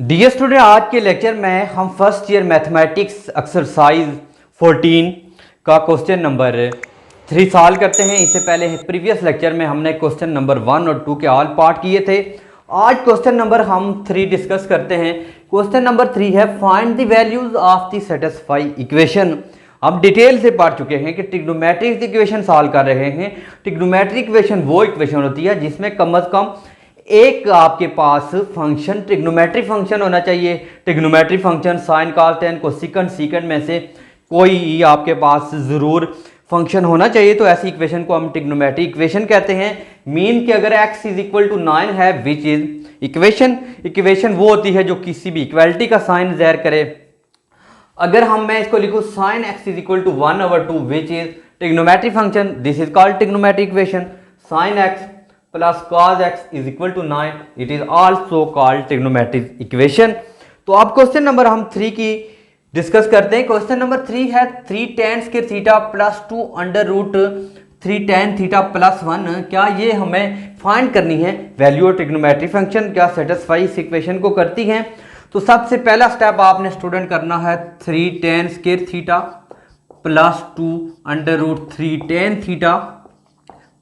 Dear student, आज के lecture में हम फर्स्ट ईयर मैथमेटिक्स एक्सरसाइज 14 का क्वेश्चन नंबर 3 सॉल्व करते हैं। इससे पहले प्रीवियस लेक्चर में हमने क्वेश्चन नंबर 1 और 2 के ऑल पार्ट किए थे। आज क्वेश्चन नंबर हम 3 डिस्कस करते हैं। क्वेश्चन नंबर 3 है find the values of the satisfy equation. हम डिटेल से पढ़ चुके हैं कि ट्रिग्नोमेट्रिक इक्वेशन सॉल्व कर रहे हैं। ट्रिग्नोमेट्रिक इक्वेशन वो इक्वेशन होती है जिसमें कम से कम एक आपके पास फंक्शन ट्रिग्नोमेट्रिक फंक्शन होना चाहिए। Trigonometric function sine cos tan cosecant secant में से कोई आपके पास ज़रूर फंक्शन होना चाहिए। तो ऐसी इक्वेशन को हम ट्रिग्नोमेट्रिक इक्वेशन कहते हैं। मीन कि अगर x इज इक्वल टू 9 है विच इज इक्वेशन वो होती है जो किसी भी इक्वालिटी का साइन ज़ाहिर करे। अगर मैं इसको लिखूँ sine x is equal to 1/2 which is trigonometric function, this is called trigonometric equation. Sine x plus cos x is equal to 9, it is also called trigonometric equation. तो अब क्वेश्चन नंबर हम 3 की डिस्कस करते हैं। Question number 3 है 3 tan square theta plus 2 under root 3 tan theta plus 1। क्या ये हमें फाइंड करनी है वैल्यू ऑफ ट्रिग्नोमेट्रिक फंक्शन, क्या सेटिस्फाई इस इक्वेशन को करती हैं। तो सबसे पहला स्टेप आपने स्टूडेंट करना है 3 tan square theta plus 2 under root 3 tan theta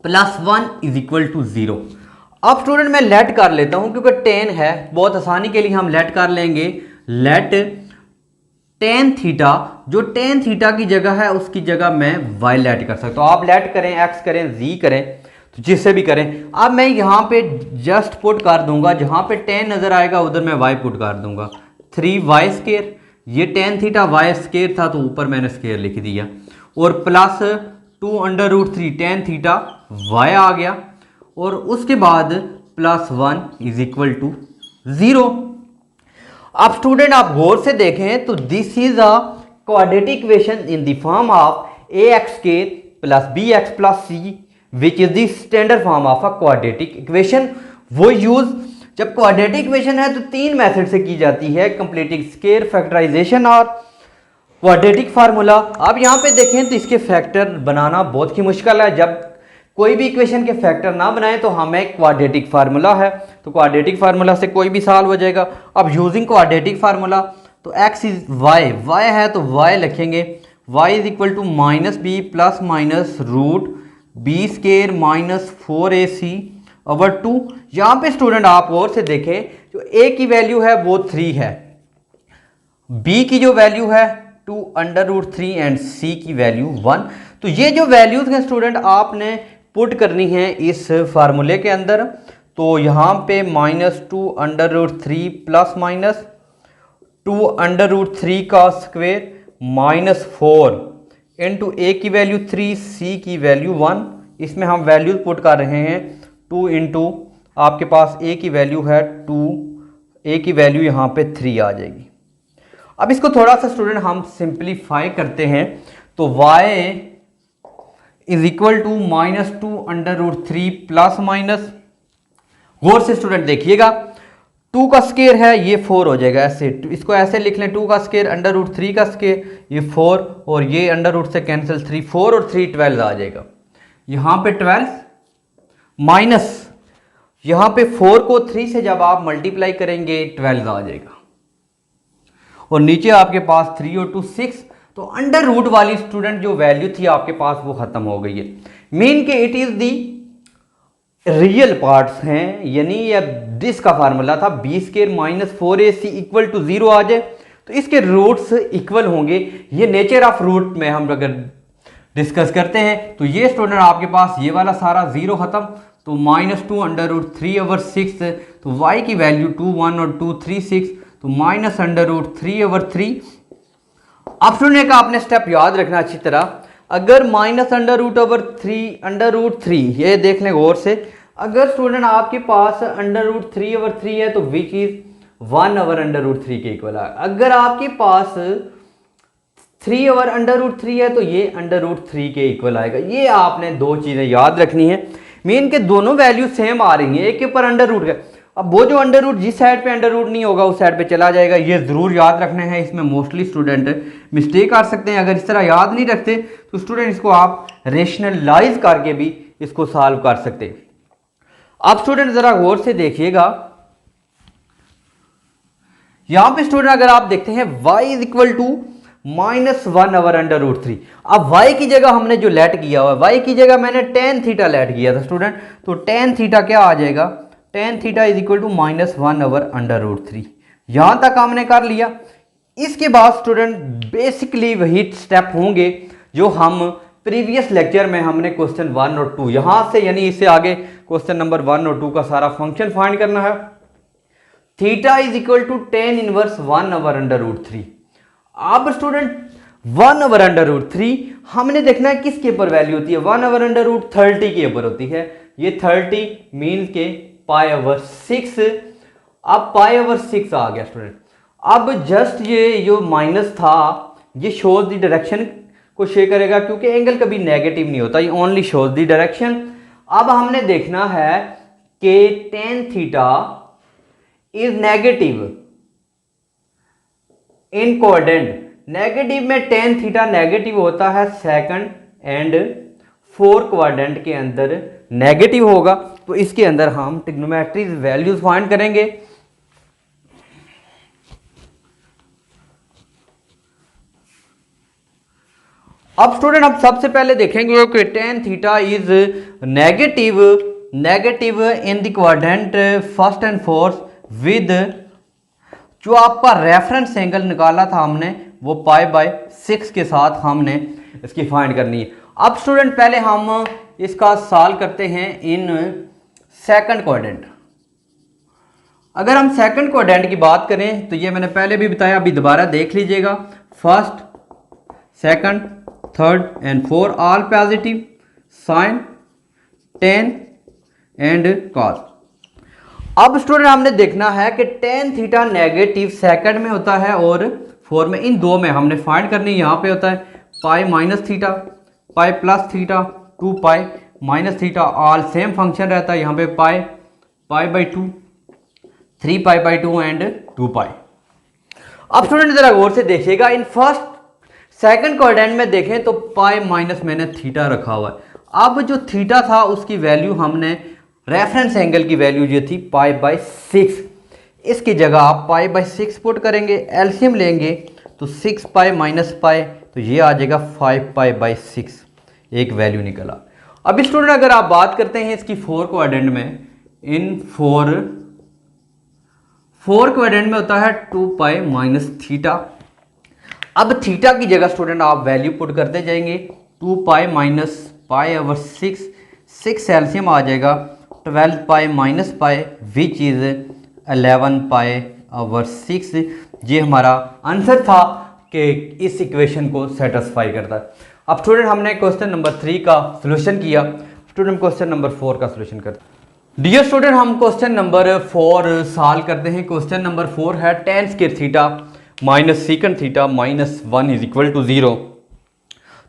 plus 1 is equal to 0। अब स्टूडेंट मैं लेट कर लेता हूं क्योंकि tan है, बहुत आसानी के लिए हम लेट कर लेंगे। लेट tan थीटा, जो tan थीटा की जगह है उसकी जगह मैं y लेट कर सकता हूं। आप लेट करें, x करें, z करें, तो जिससे भी करें। अब मैं यहां पे जस्ट पुट कर दूंगा, जहां पे tan नजर आएगा उधर मैं y पुट कर दूंगा। 3y स्क्वायर, ये tan थीटा y स्क्वायर था तो ऊपर मैंने स्क्वायर लिख दिया, और plus 2 under root 3 tan theta y आ गया, और उसके बाद प्लस 1 इज इक्वल टू 0। अब स्टूडेंट आप गौर से देखें तो this is a quadratic equation in the form of ax square plus bx plus c which is the standard form of a quadratic equation. वो यूज जब क्वाड्रेटिक इक्वेशन है तो 3 method से की जाती है, कंप्लीटिंग स्क्वायर, फैक्टराइजेशन और quadratic formula. अब यहाँ पे देखें तो इसके फैक्टर बनाना बहुत ही मुश्किल है। जब कोई भी इक्वेशन के फैक्टर ना बनाएं तो हमें क्वाड्रेटिक फार्मूला है, तो क्वाड्रेटिक फार्मूला से कोई भी सॉल्व हो जाएगा। अब यूजिंग क्वाड्रेटिक फार्मूला तो x इज y है तो y लिखेंगे, y is equal to minus b plus minus root b square minus 4ac/2। यहाँ पे स्टूडेंट आप और से देखें जो a की वैल्यू है वो 3 है, b की जो वैल्यू है 2 अंडर रूट 3 एंड c की वैल्यू 1। तो ये जो वैल्यूज हैं स्टूडेंट आपने पुट करनी है इस फार्मूले के अंदर। तो यहाँ पे minus 2 under root 3 plus minus 2 under root 3 का स्क्वायर माइनस 4 इंटू ए की वैल्यू 3, सी की वैल्यू 1। इसमें हम वैल्यूज पुट कर रहे हैं 2 इंटू आपके पास ए की वैल्यू है 2, ए की वैल्यू यहाँ पे 3 आ जाएगी। अब इसको थोड़ा सा स्टूडेंट हम सिंप्लीफाई करते हैं तो y is equal to minus 2 under root 3 plus minus, गौर से स्टूडेंट देखिएगा 2 का स्क्वायर है ये 4 हो जाएगा, ऐसे इसको ऐसे लिख लें 2 का स्क्वायर अंडर रूट 3 का स्क्वायर ये 4, और ये अंडर रूट से कैंसिल 3, 4 और 3 12 आ जाएगा। यहाँ पे 12 माइनस यहाँ पे 4 को 3 से जब आप मल्टीप्लाई करेंगे 12 आ जाएगा, और नीचे आपके पास 3 और 2 6। तो अंडर रूट वाली स्टूडेंट जो वैल्यू थी आपके पास वो खत्म हो गई है। मीन के it is the real parts हैं, यानी ये दिस का फार्मूला था b square minus 4ac equal to 0 आ जाए तो इसके रूट्स इक्वल होंगे। ये नेचर ऑफ रूट में हम अगर डिस्कस करते हैं तो ये स्टूडेंट आपके पास ये वाला सारा 0 खत्म, तो माइनस 2 अंडर रूट 3/6, तो y की वैल्यू 2 1 और 2 3 6, तो माइनस अंडर रूट 3/3। अब स्टूडेंट का आपने स्टेप याद रखना अच्छी तरह। अगर माइनस अंडर रूट 3 ये देख लें गौर से, अगर स्टूडेंट आपके पास अंडर रूट 3/3 है तो विच इज 1/√3 के इक्वल है। अगर आपके पास 3/√3 है तो ये अंडर√3 के इक्वल आएगा। ये आपने दो चीजें याद रखनी है। मीन के दोनों वैल्यू सेम आ रही हैं, एक के ऊपर अंडर रूट है। अब वो जो अंडर रूट जिस साइड पे अंडर रूट नहीं होगा उस साइड पे चला जाएगा, ये जरूर याद रखने हैं। इसमें मोस्टली स्टूडेंट मिस्टेक कर सकते हैं। अगर इस तरह याद नहीं रखते तो स्टूडेंट इसको आप रेशनलाइज करके भी इसको सॉल्व कर सकते हैं। अब स्टूडेंट जरा गौर से देखिएगा, यहां पे स्टूडेंट अगर आप देखते हैं y इज इक्वल टू -1/√3। अब y की जगह हमने जो लेट किया हुआ है, y की जगह मैंने tan थीटा लेट किया था स्टूडेंट, तो tan थीटा क्या आ जाएगा, tan theta is equal to -1/√3। यहां तक हमने कर लिया। इसके बाद स्टूडेंट बेसिकली वही स्टेप होंगे जो हम प्रीवियस लेक्चर में हमने क्वेश्चन 1 और 2 यहां से यानी इससे आगे क्वेश्चन नंबर 1 और 2 का सारा फंक्शन फाइंड करना है। Theta is equal to tan inverse 1/√3। अब स्टूडेंट 1/√3 हमने देखना है किसके ऊपर वैल्यू होती है, 1/√30 के ऊपर होती है। ये 30 मीन्स के π/6। अब π/6 आ गया स्टूडेंट। अब जस्ट ये जो माइनस था ये शोज द डायरेक्शन को शो करेगा, क्योंकि एंगल कभी नेगेटिव नहीं होता, ये ओनली शोज द डायरेक्शन। अब हमने देखना है कि tan theta is negative in coordinate. Negative में tan थीटा नेगेटिव होता है सेकंड एंड 4 क्वाड्रेंट के अंदर नेगेटिव होगा। तो इसके अंदर हम ट्रिग्नोमेट्री वैल्यूज फाइंड करेंगे। अब स्टूडेंट हम सबसे पहले देखेंगे कि tan theta is negative in the quadrant first and fourth with जो आपका रेफरेंस एंगल निकाला था हमने वो π/6 के साथ हमने इसकी फाइंड करनी है। अब स्टूडेंट पहले हम इसका सॉल्व करते हैं इन सेकंड क्वाड्रेंट। अगर हम सेकंड क्वाड्रेंट की बात करें तो ये मैंने पहले भी बताया, अभी दोबारा देख लीजिएगा। First, second, third and four all positive, sine, tan and cos। अब स्टूडेंट हमने देखना है कि tan थीटा नेगेटिव सेकंड में होता है और 4 में, इन दो में हमने फाइंड करनी। यहाँ पे होता है π-θ, π+θ, 2π-θ, ऑल सेम फंक्शन रहता है। यहाँ पे π/2, 3π/2 एंड 2π। अब स्टूडेंट जरा गौर से देखिएगा, इन फर्स्ट सेकंड क्वाड्रेंट में देखें तो पाई माइनस मैंने थीटा रखा हुआ है। अब जो थीटा था उसकी वैल्यू हमने रेफरेंस एंगल की वैल्यू जो थी π/6, इसकी जगह आप π/6 पुट करेंगे, एलसीएम लेंगे तो 6π माइनस पाई, तो ये आ जाएगा 5π/6, एक वैल्यू निकला। अब स्टूडेंट अगर आप बात करते हैं इसकी 4 क्वाड्रेंट में, इन 4 क्वाड्रेंट में होता है 2π-θ। अब थीटा की जगह स्टूडेंट आप वैल्यू पुट करते जाएंगे, 2π माइनस π/6, 6 एलसीएम आ जाएगा 12π माइनस पाई विच इज 11π/6। ये हमारा आंसर था कि इस इक्वेशन को सेटिस्फाई करता है। अब स्टूडेंट हमने क्वेश्चन नंबर 3 का सॉल्यूशन किया। स्टूडेंट क्वेश्चन नंबर 4 का सॉल्यूशन करते हैं। डियर स्टूडेंट हम क्वेश्चन नंबर 4 सॉल्व करते हैं। क्वेश्चन नंबर 4 है tan square theta minus second theta minus 1 is equal to 0।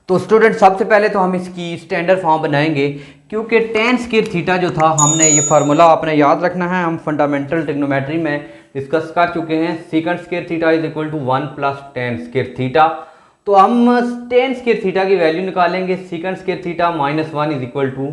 तो स्टूडेंट सबसे पहले तो हम इसकी स्टैंडर्ड फॉर्म बनाएंगे, क्योंकि tan स्क्वायर थीटा जो था हमने ये फार्मूला आपने याद रखना है, हम फंडामेंटल ट्रिग्नोमेट्री में डिस्कस कर चुके हैं। Second square theta is equal to 1 plus tan square theta. तो हम tan स्क्वायर थीटा की वैल्यू निकालेंगे, second square theta minus 1 is equal to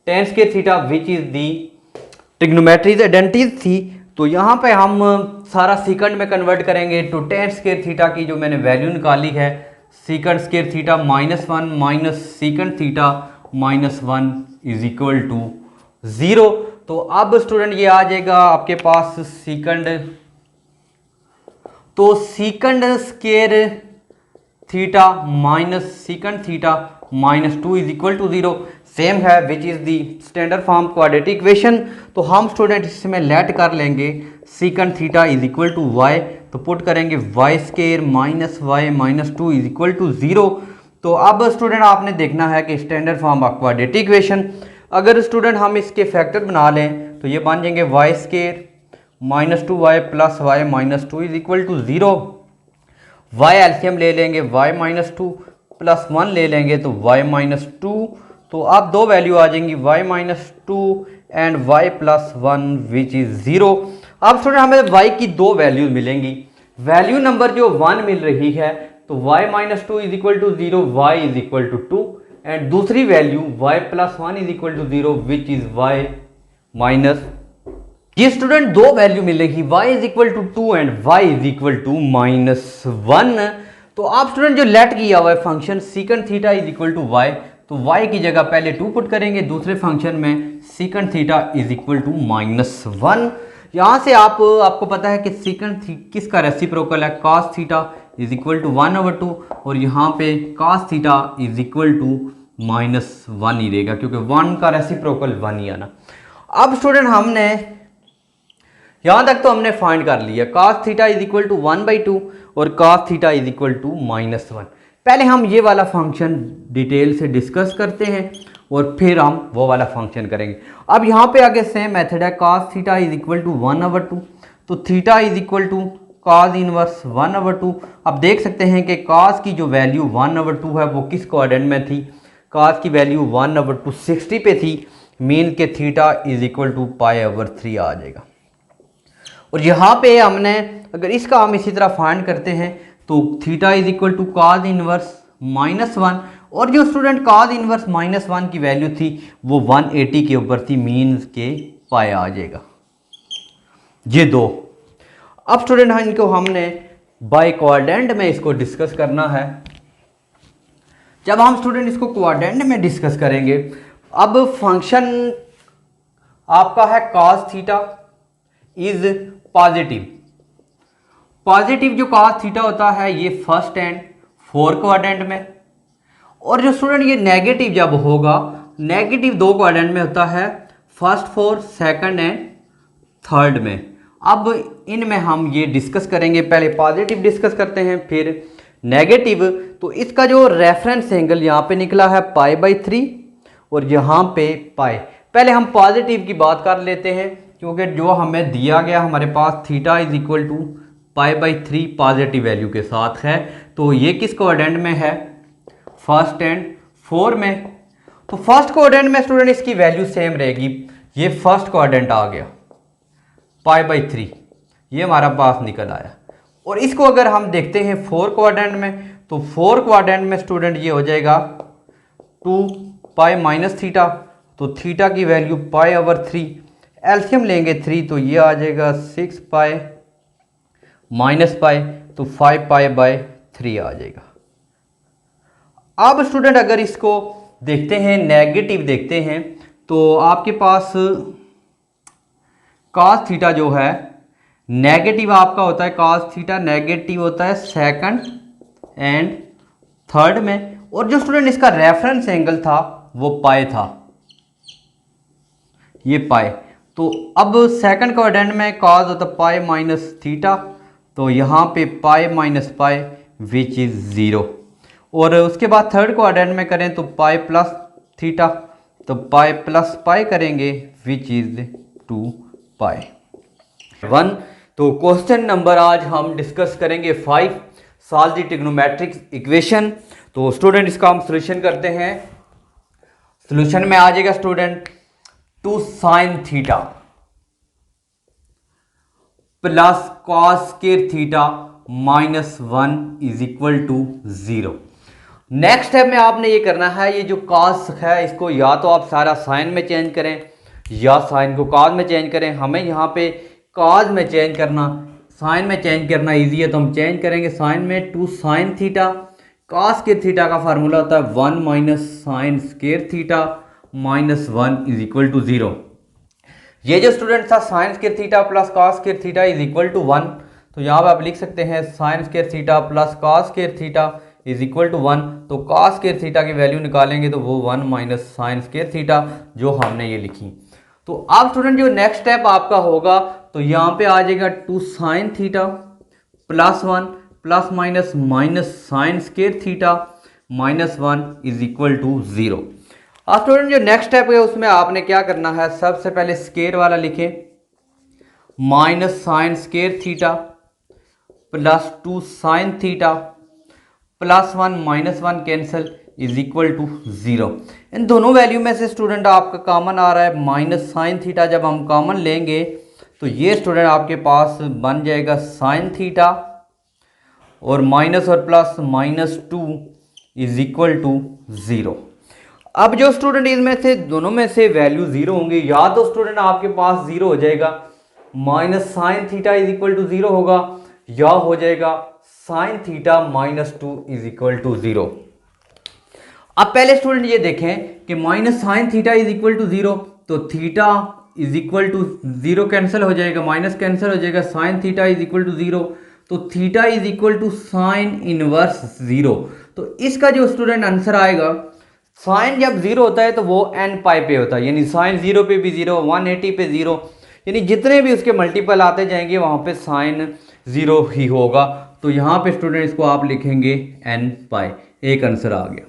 tan square theta which is the trigonometry's identity थी। तो यहाँ पे हम सारा सेकंड में कन्वर्ट करेंगे तो tan स्क्वायर थीटा की जो मैंने वैल्यू निकाली है, second square theta minus 1 minus second theta minus 1 is equal to 0। तो अब स्टूडेंट ये आ जाएगा आपके पास सेकंड, तो second square theta minus second theta minus 2 is equal to 0 same है which is the standard form quadratic equation. तो हम स्टूडेंट इसमें लेट कर लेंगे second theta is equal to y, तो पुट करेंगे y square minus y minus 2 is equal to 0। तो अब स्टूडेंट आपने देखना है कि standard form of quadratic equation, अगर स्टूडेंट हम इसके फैक्टर बना लें तो ये बन जाएंगे y square minus 2y plus y minus 2 is equal to 0। Y LCM ले लेंगे, y माइनस 2 प्लस 1 ले लेंगे तो y माइनस 2। तो अब दो वैल्यू आ जाएंगी y minus 2 and y plus 1 which is 0। अब स्टूडेंट हमें y की दो वैल्यूज मिलेंगी। वैल्यू नंबर जो 1 मिल रही है तो y minus 2 is equal to 0, y is equal to 2 and दूसरी value y plus 1 is equal to 0 which is y minus ये स्टूडेंट दो वैल्यू मिलेगी y is equal to 2 and y is equal to -1। तो आप student जो let किया हुआ है function secant theta is equal to y, तो y की जगह पहले 2 पुट करेंगे, दूसरे फंक्शन में second theta is equal to -1। यहाँ से आपको पता है कि सीकंड किसका रेसिप्रोकल है, cos theta is equal to 1/2, और यहाँ पे cos theta is equal to -1 ही रहेगा, क्योंकि 1 का रेसिप्रोकल 1 ही आना। अब स्टूडेंट हमने यहाँ तक तो हमने फाइंड कर लिया, cos theta is equal to 1/2 और cos theta is equal to -1। पहले हम ये वाला फंक्शन डिटेल से डिस्कस करते हैं और फिर हम वो वाला फंक्शन करेंगे। अब यहाँ पे आगे सेम मेथड है, cos theta is equal to 1/2, तो theta is equal to cos inverse 1/2। अब देख सकते हैं कि cos की जो वैल्यू 1/2 है वो किस कोऑर्डिनेट में थी, cos की वैल्यू 1/60 पे थी, मीन के थीटा इज इक्वल टू π/3 आ जाएगा। और यहाँ पे हमने अगर इसका हम इसी तरह फाइंड करते हैं तो theta is equal to cos inverse -1, और जो स्टूडेंट cos इनवर्स -1 की वैल्यू थी वो 180 के ऊपर थी, मीन्स के पाया आ जाएगा ये दो। अब स्टूडेंट इनको हमने बाय क्वाड्रेंट में इसको डिस्कस करना है। जब हम स्टूडेंट इसको क्वाड्रेंट में डिस्कस करेंगे, अब फंक्शन आपका है cos थीटा इज पॉजिटिव जो cos थीटा होता है ये फर्स्ट एंड फोर्थ क्वाड्रेंट में, और जो स्टूडेंट ये नेगेटिव जब होगा, नेगेटिव दो क्वाड्रेंट में होता है, first fourth second and third में। अब इनमें हम ये डिस्कस करेंगे, पहले पॉजिटिव डिस्कस करते हैं फिर नेगेटिव। तो इसका जो रेफरेंस एंगल यहाँ पे निकला है π/3 और यहाँ पे पाई। पहले हम पॉजिटिव की बात कर लेते हैं, क्योंकि जो हमें दिया गया हमारे पास theta is equal to π/3 positive value के साथ है, तो ये किस कोऑर्डिनेट में है, फर्स्ट एंड फोर में। तो फर्स्ट कोऑर्डिनेट में स्टूडेंट इसकी वैल्यू सेम रहेगी, ये फर्स्ट कोऑर्डिनेट आ गया π/3, ये हमारा पास निकल आया। और इसको अगर हम देखते हैं फोर क्वाड्रेंट में, तो फोर क्वाड्रेंट में स्टूडेंट ये हो जाएगा 2π - थीटा, तो थीटा की वैल्यू π/3, एलसीएम लेंगे 3 तो ये आ जाएगा 6π -π, तो 5π/3 आ जाएगा। अब स्टूडेंट अगर इसको देखते हैं नेगेटिव देखते हैं, तो आपके पास cos थीटा जो है नेगेटिव आपका होता है, cos थीटा नेगेटिव होता है सेकंड एंड थर्ड में, और जो स्टूडेंट इसका रेफरेंस एंगल था वो पाई था, ये पाई। तो अब सेकंड क्वाड्रेंट में cos होता है π - थीटा, तो यहाँ पे π - π विच इज 0, और उसके बाद थर्ड क्वाड्रेंट में करें तो π + थीटा, तो π + π करेंगे विच इज 2π1। तो क्वेश्चन नंबर आज हम डिस्कस करेंगे 5, सॉल्व द ट्रिग्नोमेट्रिक इक्वेशन। तो स्टूडेंट इसका हम सोल्यूशन करते हैं। सोल्यूशन में आ जाएगा student 2 sin theta plus cos square theta -1 is equal to 0। Next step में आपने ये करना है, ये जो cos है इसको या तो आप सारा साइन में चेंज करें या साइन को cos में चेंज करें। हमें यहाँ पे cos में चेंज करना, साइन में चेंज करना इजी है, तो हम चेंज करेंगे साइन में 2 sin theta. cos square theta का फार्मूला होता है 1 - sin square theta -1 is equal to 0। ये जो स्टूडेंट था sin square theta plus cos square theta is equal to 1, तो यहाँ पे आप लिख सकते हैं sin square theta plus cos square theta is equal to 1। तो cos स्क्वायर थीटा की वैल्यू निकालेंगे तो वो 1 - sin स्क्वायर थीटा जो हमने ये लिखी। तो अब स्टूडेंट जो नेक्स्ट स्टेप आपका होगा, तो यहाँ पे आ जाएगा 2 sin theta plus 1 plus minus sin square theta -1 is equal to 0। अब स्टूडेंट जो नेक्स्ट स्टेप है उसमें आपने क्या करना है, सबसे पहले स्क्वायर वाला लिखें, -sin square theta plus 2 sin theta plus 1 -1 cancel is equal to 0। इन दोनों वैल्यू में से स्टूडेंट आपका कॉमन आ रहा है -sin थीटा। जब हम कॉमन लेंगे तो ये स्टूडेंट आपके पास बन जाएगा sin थीटा और माइनस और प्लस -2 इज इक्वल टू 0। अब जो स्टूडेंट इनमें से दोनों में से वैल्यू 0 होंगी, या तो स्टूडेंट आपके पास 0 हो जाएगा minus sine theta is equal to 0 होगा, या हो जाएगा sine theta minus 2 is equal to 0। अब पहले स्टूडेंट ये देखें कि minus sine theta is equal to 0, तो theta is equal to 0 cancel हो जाएगा, माइनस कैंसिल हो जाएगा, sine theta is equal to 0, तो theta is equal to sine inverse 0। तो इसका जो स्टूडेंट आंसर आएगा, साइन जब 0 होता है तो वो n पाई पे होता है, यानी साइन 0 पे भी 0, 180 पे 0, यानी जितने भी उसके मल्टीपल आते जाएंगे वहाँ पे साइन 0 ही होगा। तो यहाँ पे स्टूडेंट इसको आप लिखेंगे n पाई, एक आंसर आ गया।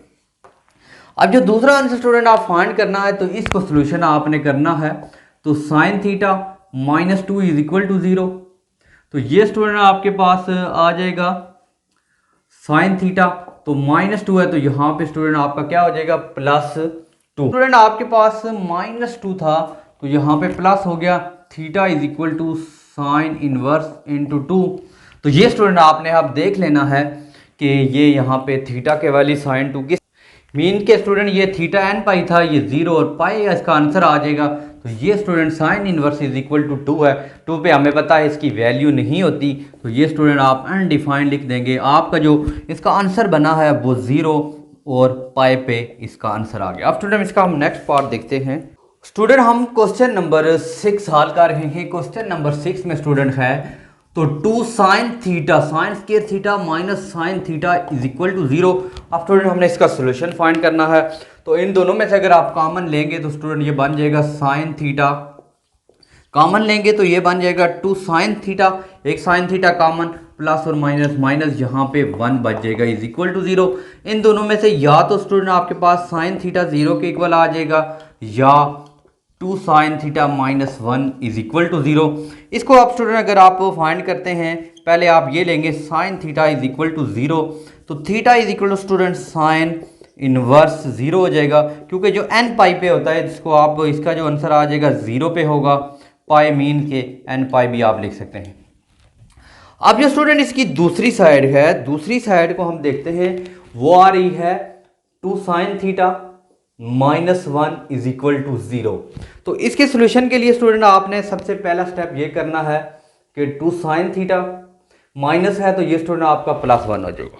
अब जो दूसरा आंसर स्टूडेंट आप फाइंड करना है, तो इसको सोल्यूशन आपने करना है, तो sine theta minus 2 is equal to 0, तो ये स्टूडेंट आपके पास आ जाएगा साइन थीटा, तो माइनस 2 है तो यहाँ पे स्टूडेंट आपका क्या हो जाएगा प्लस 2। स्टूडेंट आपके पास माइनस 2 था तो यहाँ पे प्लस हो गया, theta is equal to sine inverse into 2। तो ये स्टूडेंट आपने अब देख लेना है कि ये यहाँ पे थीटा के वाली साइन 2 की मीन के स्टूडेंट ये थीटा n पाई था, ये 0 और पाई इसका आंसर आ जाएगा। तो ये student sine inverse is equal to 2 है, 2 पे हमें पता है इसकी वैल्यू नहीं होती, तो ये स्टूडेंट आप अनडिफाइंड लिख देंगे। आपका जो इसका आंसर बना है वो 0 और पाई पे इसका आंसर आ गया। अब स्टूडेंट इसका हम नेक्स्ट पार्ट देखते हैं। स्टूडेंट हम क्वेश्चन नंबर 6 हल कर रहे हैं। क्वेश्चन नंबर 6 में स्टूडेंट है तो 2 sine theta sine square theta minus sine theta is equal to 0। अब स्टूडेंट हमने इसका सोल्यूशन फाइंड करना है, तो इन दोनों में से अगर आप कॉमन लेंगे तो स्टूडेंट ये बन जाएगा साइन थीटा, कॉमन लेंगे तो ये बन जाएगा 2 साइन थीटा, एक साइन थीटा कॉमन, प्लस और माइनस माइनस यहाँ पे 1 बच जाएगा इज इक्वल टू 0। इन दोनों में से या तो स्टूडेंट आपके पास साइन थीटा 0 के इक्वल आ जाएगा, या 2 sine theta minus 1 is equal to 0। इसको आप स्टूडेंट अगर आप फाइंड करते हैं, पहले आप ये लेंगे sine theta is equal to 0, तो theta is equal to student sine inverse 0 हो जाएगा, क्योंकि जो n पाई पे होता है जिसको आप इसका जो आंसर आ जाएगा 0 पे होगा, पाई मीन के n पाई भी आप लिख सकते हैं। अब जो स्टूडेंट इसकी दूसरी साइड है, दूसरी साइड को हम देखते हैं, वो आ रही है 2 sine theta minus 1 is equal to 0। तो इसके सोल्यूशन के लिए स्टूडेंट आपने सबसे पहला स्टेप ये करना है कि 2 साइन थीटा माइनस है तो ये स्टूडेंट आपका प्लस 1 हो जाएगा।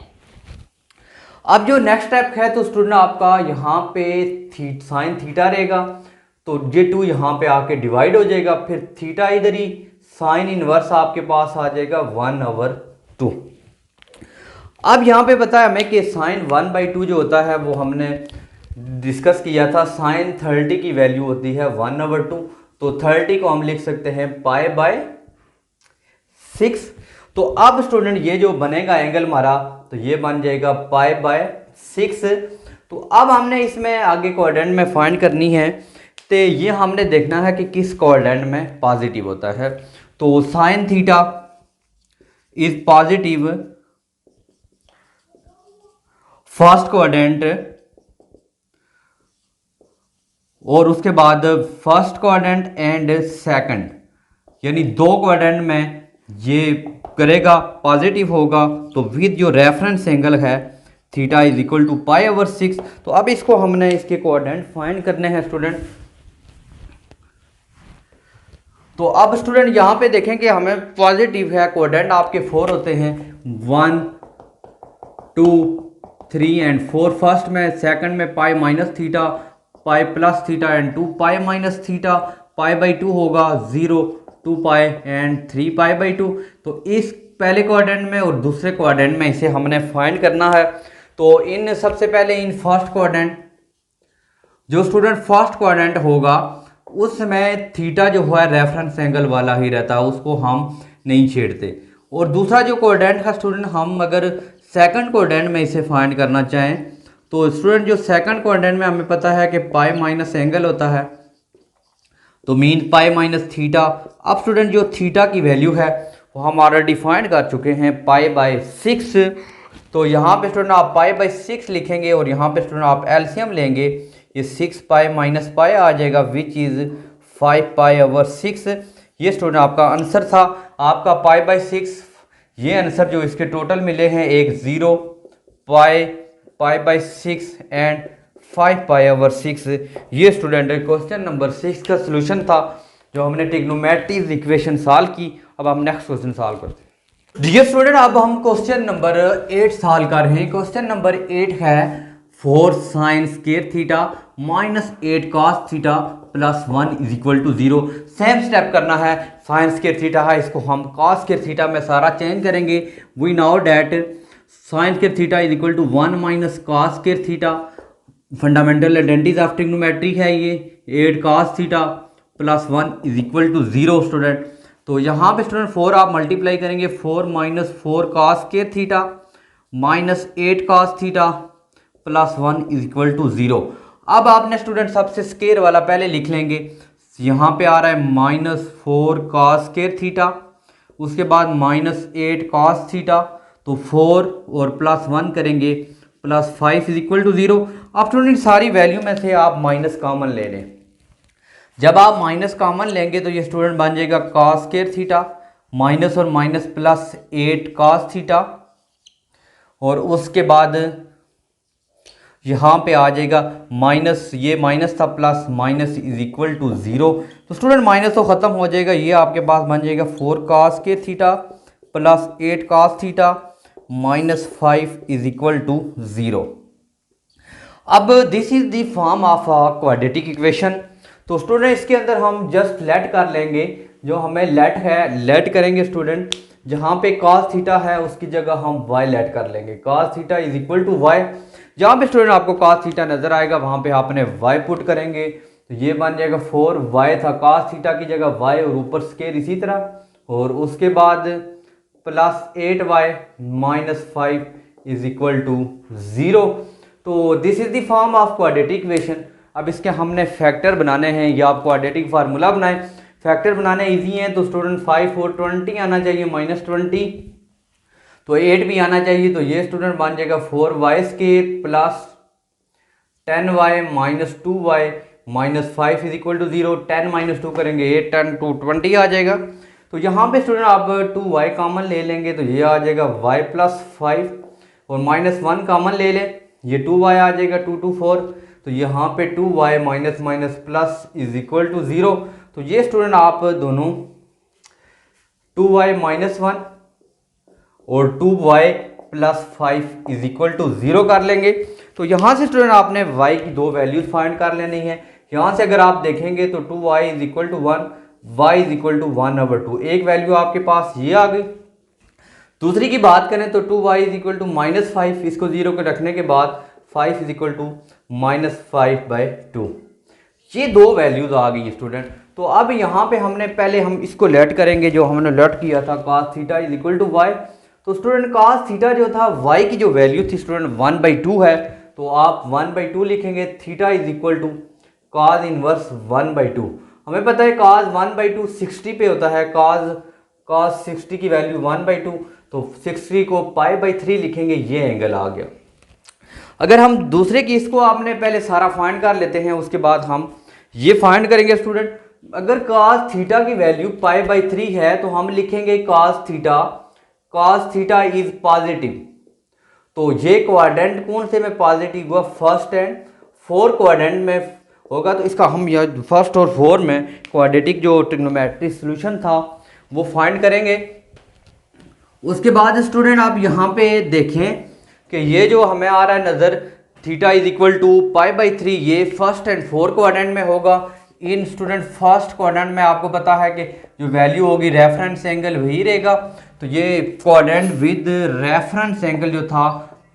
अब जो नेक्स्ट स्टेप है तो स्टूडेंट आपका यहाँ पे साइन थीटा रहेगा, तो ये 2 यहाँ पे आके डिवाइड हो जाएगा, फिर थीटा इधर ही, साइन इनवर्स आपके पास आ जाएगा 1/2। अब यहाँ पे पता है हमें कि साइन 1/2 जो होता है वो हमने डिस्कस किया था, साइन 30 की वैल्यू होती है 1/2, तो 30 को हम लिख सकते हैं π/6। तो अब स्टूडेंट ये जो बनेगा एंगल हमारा, तो ये बन जाएगा π/6। तो अब हमने इसमें आगे कोऑर्डिनेट में फाइंड करनी है, तो ये हमने देखना है कि किस कोऑर्डिनेट में पॉजिटिव होता है। तो sine theta is positive first coordinate, और उसके बाद फर्स्ट क्वाड्रेंट एंड सेकंड, यानी 2 क्वाड्रेंट में ये करेगा पॉजिटिव होगा, तो विद जो रेफरेंस एंगल है थीटा इज इक्वल टू π/6। तो अब इसको हमने इसके कोऑर्डिनेट फाइंड करने हैं स्टूडेंट। तो अब स्टूडेंट यहाँ पे देखें कि हमें पॉजिटिव है, कोऑर्डिनेट आपके 4 होते हैं, 1 2 3 एंड 4 फर्स्ट में, सेकंड में pi minus theta, pi plus theta and 2 pi minus theta, π/2 होगा 0 2 पाई एंड 3 π/2। तो इस पहले क्वाड्रेंट में और दूसरे क्वाड्रेंट में इसे हमने फाइंड करना है। तो इन सबसे पहले इन फर्स्ट क्वाड्रेंट, जो स्टूडेंट फर्स्ट क्वाड्रेंट होगा उसमें थीटा जो है रेफरेंस एंगल वाला ही रहता है, उसको हम नहीं छेड़ते। और दूसरा जो क्वाड्रेंट का स्टूडेंट, हम अगर सेकंड क्वाड्रेंट में इसे फाइंड करना चाहें, तो स्टूडेंट जो सेकंड क्वाड्रेंट में हमें पता है कि पाई माइनस एंगल होता है, तो मीन पाई माइनस थीटा। अब स्टूडेंट जो थीटा की वैल्यू है वो हम ऑलरेडी फाइंड कर चुके हैं π/6। तो यहाँ पे स्टूडेंट आप π/6 लिखेंगे और यहाँ पे स्टूडेंट आप एलसीएम लेंगे, ये 6 पाई माइनस पाई आ जाएगा विच इज़ 5 π/6। ये स्टूडेंट आपका आंसर था, आपका π/6। ये आंसर जो इसके टोटल मिले हैं, एक 0 π/6 एंड 5 π/6। ये स्टूडेंट क्वेश्चन नंबर 6 का सोल्यूशन था। जो हमने ट्रिग्नोमेट्री इक्वेशन सॉल्व की। अब हम नेक्स्ट क्वेश्चन सॉल्व करते हैं। डियर स्टूडेंट, अब हम क्वेश्चन नंबर 8 सॉल्व कर रहे हैं। क्वेश्चन नंबर 8 है 4 sin square theta minus 8 cos theta plus 1 is equal to 0। Same step करना है। साइन स्क्वायर थीटा है, इसको हम cos स्क्वायर थीटा में सारा चेंज करेंगे। We know that sine square theta is equal to 1 minus cos square theta. Fundamental identities of trigonometry है ये। 8 cos theta plus 1 is equal to 0 student. तो यहाँ पे स्टूडेंट 4 आप मल्टीप्लाई करेंगे, 4 minus 4 cos square theta minus 8 cos theta plus 1 is equal to 0। अब आपने student सबसे स्क्वायर वाला पहले लिख लेंगे। यहाँ पे आ रहा है माइनस 4 cos स्क्वायर थीटा, उसके बाद माइनस 8 cos थीटा, तो 4 और प्लस 1 करेंगे प्लस 5 इज इक्वल टू 0। अब स्टूडेंट सारी वैल्यू में से आप माइनस कॉमन ले लें। जब आप माइनस कॉमन लेंगे तो ये स्टूडेंट बन जाएगा cos स्क्वायर थीटा माइनस और माइनस प्लस 8 cos थीटा, और उसके बाद यहाँ पे आ जाएगा माइनस, ये माइनस था plus minus is equal to 0। तो स्टूडेंट माइनस तो ख़त्म हो जाएगा, ये आपके पास बन जाएगा 4 cos square theta plus 8 cos theta minus 5 is equal to 0। अब this is the form of a quadratic equation. तो स्टूडेंट इसके अंदर हम जस्ट लेट कर लेंगे, जो हमें लेट है लेट करेंगे स्टूडेंट। जहाँ पे cos थीटा है उसकी जगह हम y लेट कर लेंगे। cos theta is equal to y। जहाँ पे स्टूडेंट आपको cos थीटा नजर आएगा वहाँ पे आपने y पुट करेंगे, तो ये बन जाएगा 4y था cos थीटा की जगह y, और ऊपर स्केयर इसी तरह, और उसके बाद plus 8y minus 5 is equal to 0। तो this is the form of quadratic equation. अब इसके हमने फैक्टर बनाने हैं, या आप क्वाड्रेटिक फार्मूला बनाएं। फैक्टर बनाने इजी हैं, तो स्टूडेंट 5 और 20 आना चाहिए माइनस 20, तो 8 भी आना चाहिए। तो ये स्टूडेंट बन जाएगा 4y square plus 10y minus 2y minus 5 is equal to 0। 10 minus 2 करेंगे 8, 10 टू 20 आ जाएगा। तो यहाँ पे स्टूडेंट आप 2y कॉमन ले लेंगे, तो ये आ जाएगा y प्लस 5, और माइनस 1 कॉमन ले लें, ये 2y आ जाएगा 2 टू 4, तो यहाँ पे 2y minus minus plus is equal to 0। तो ये स्टूडेंट आप दोनों 2y माइनस 1 और 2y plus 5 is equal to 0 कर लेंगे। तो यहाँ से स्टूडेंट आपने y की दो वैल्यूज फाइंड कर लेनी है। यहाँ से अगर आप देखेंगे तो 2y is equal to 1, y is equal to 1/2, एक वैल्यू आपके पास ये आ गई। दूसरी की बात करें तो 2y is equal to minus 5, इसको 0 को रखने के बाद 5 इज इक्वल टू माइनस 5/2, ये दो वैल्यूज आ गई स्टूडेंट। तो अब यहाँ पे हमने पहले हम इसको लेट करेंगे, जो हमने लेट किया था cos theta is equal to y। तो स्टूडेंट cos थीटा जो था y की जो वैल्यू थी स्टूडेंट 1/2 है, तो आप 1/2 लिखेंगे। Theta is equal to cos inverse 1/2। हमें पता है cos 1/2 60 पे होता है, cos 60 की वैल्यू 1/2, तो 60 को π/3 लिखेंगे, ये एंगल आ गया। अगर हम दूसरे केस को आपने पहले सारा फाइंड कर लेते हैं, उसके बाद हम ये फाइंड करेंगे स्टूडेंट। अगर cos थीटा की वैल्यू π/3 है तो हम लिखेंगे cos थीटा इज पॉजिटिव। तो ये क्वाड्रेंट कौन से में पॉजिटिव हुआ, फर्स्ट एंड फोर क्वाड्रेंट में होगा। तो इसका हम यह फर्स्ट और फोर में क्वाड्रेटिक जो ट्रिग्नोमेट्रिक सॉल्यूशन था वो फाइंड करेंगे। उसके बाद स्टूडेंट आप यहाँ पे देखें कि ये जो हमें आ रहा है नज़र, थीटा इज इक्वल टू π/3, ये फर्स्ट एंड फोर क्वाड्रेंट में होगा। इन स्टूडेंट फर्स्ट क्वाड्रेंट में आपको पता है कि जो वैल्यू होगी रेफरेंस एंगल वही रहेगा, तो ये क्वाड्रेंट विद रेफरेंस एंगल जो था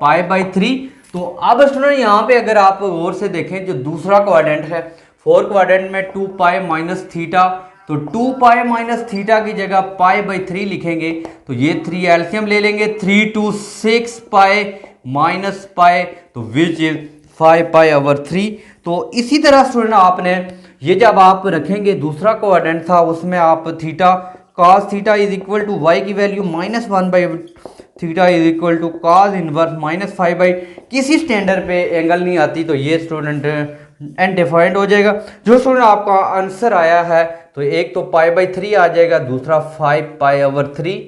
π/3। तो अब स्टूडेंट यहाँ पे अगर आप और से देखें, जो दूसरा क्वाड्रेंट है फोर क्वाड्रेंट में 2π माइनस थीटा, तो 2π माइनस थीटा की जगह π/3 लिखेंगे। तो ये 3 एलसीएम ले लेंगे, 3 to 6π माइनस पाई, तो विच इज 5π/3। तो इसी तरह स्टूडेंट आपने ये जब आप रखेंगे, दूसरा क्वाड्रेंट था उसमें आप theta cos theta is equal to y की वैल्यू -1/थीटा is equal to cos inverse -5/, किसी स्टैंडर्ड पे एंगल नहीं आती, तो ये स्टूडेंट अनडिफाइंड हो जाएगा। जो स्टूडेंट आपका आंसर आया है, तो एक तो π/3 आ जाएगा, दूसरा 5π/3।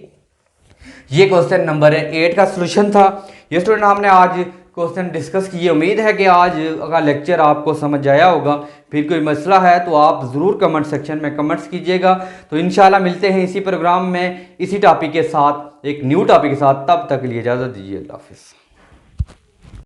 ये क्वेश्चन नंबर 8 का सलूशन था। ये स्टूडेंट हमने आज क्वेश्चन डिस्कस किए। उम्मीद है कि आज का लेक्चर आपको समझ आया होगा। फिर कोई मसला है तो आप ज़रूर कमेंट सेक्शन में कमेंट्स कीजिएगा। तो इंशाल्लाह मिलते हैं इसी प्रोग्राम में इसी टॉपिक के साथ, एक न्यू टॉपिक के साथ। तब तक के लिए इजाज़त दीजिए। अल्लाह हाफ़िज़।